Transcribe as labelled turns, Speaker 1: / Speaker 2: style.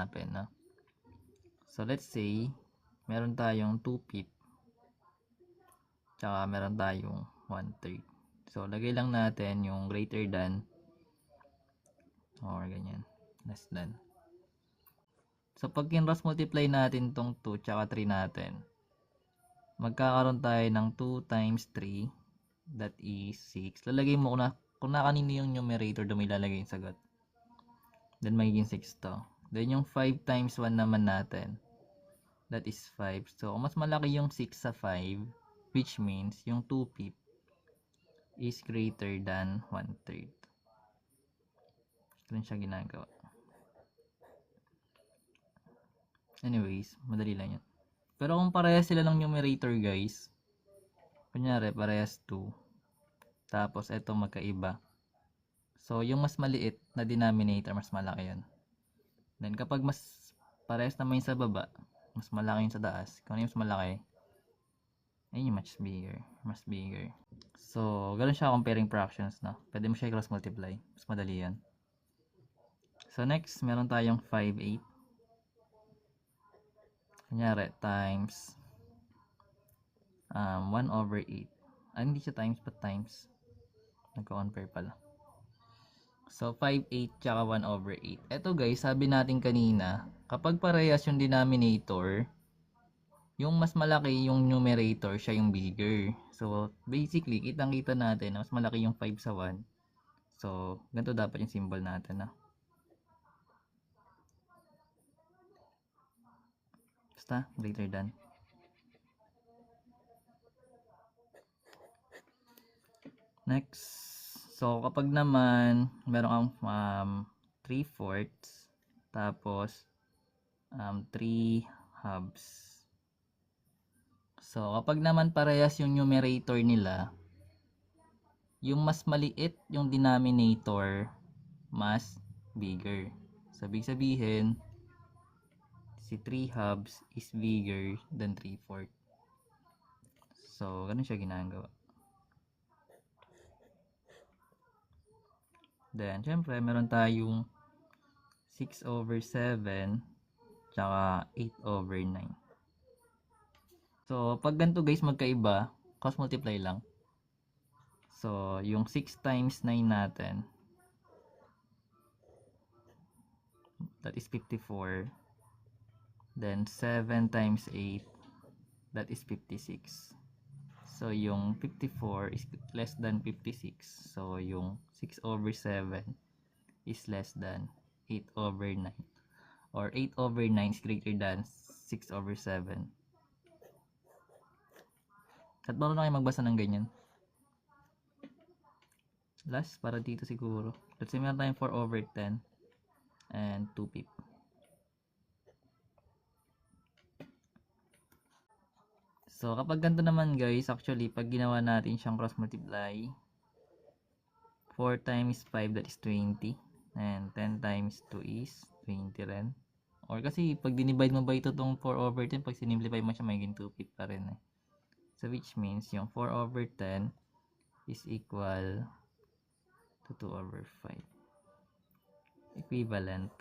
Speaker 1: hanapin, no? So, let's say, meron tayong 2/5. Tsaka meron tayong 1/3. So, lagay lang natin yung greater than or ganyan, less than. So, pag kinross multiply natin tong 2 tsaka 3 natin, magkakaroon tayo ng 2 times 3, that is 6. Lalagay mo kung na kanino yung numerator, doon may lalagay yung sagot. Then, magiging 6 to. Then, yung 5 times 1 naman natin, that is 5. So, mas malaki yung 6 sa 5, which means yung 2/5 is greater than 1/3. Ganun siya ginagawa. Anyways, madali lang yan. Pero kung parehas sila ng numerator, guys, kunyari parehas 2, tapos eto magkaiba, so yung mas maliit na denominator, mas malaki yun. Then kapag mas parehas naman yung sa baba, mas malaki yung sa taas. Kung ano yung mas malaki, ayun yung much bigger, mas bigger. So, ganoon siya comparing fractions, no? Pwede mo siya i-cross multiply. Mas madali yan. So, next, meron tayong 5/8. Kunyari, times 1/8. Hindi siya times, but times. Nagko-compare pala. So, 5/8 tsaka 1/8. Eto guys, sabi natin kanina, kapag parehas yung denominator, yung mas malaki yung numerator, siya yung bigger. So, basically, kitang-kita natin na mas malaki yung 5 sa 1. So, ganito dapat yung symbol natin, na. Basta, greater than. Next. So, kapag naman, meron kang 3/4, tapos 3 halves. So, kapag naman parehas yung numerator nila, yung mas maliit yung denominator, mas bigger. So, ibig sabihin, si 3 halves is bigger than 3/4. So, ganun siya ginagawa. Then, syempre, meron tayong 6/7, tsaka 8/9. So, pag ganito guys magkaiba, cross multiply lang. So, yung 6 times 9 natin, that is 54. Then, 7 times 8, that is 56. So, yung 54 is less than 56. So, yung 6/7 is less than 8/9. Or 8/9 is greater than 6/7. At marunong kayo magbasa ng ganyan. Last, para dito siguro. Let's say meron tayong 4/10 and 2/5. So, kapag ganito naman guys, actually, pag ginawa natin siyang cross multiply, 4 times 5, that is 20. And 10 times 2 is 20 rin. Or kasi, pag dinivide mo ba ito itong 4/10, pag sinimplify mo siya, magiging 2/5 pa rin eh. So, which means, yung 4/10 is equal to 2/5. Equivalent.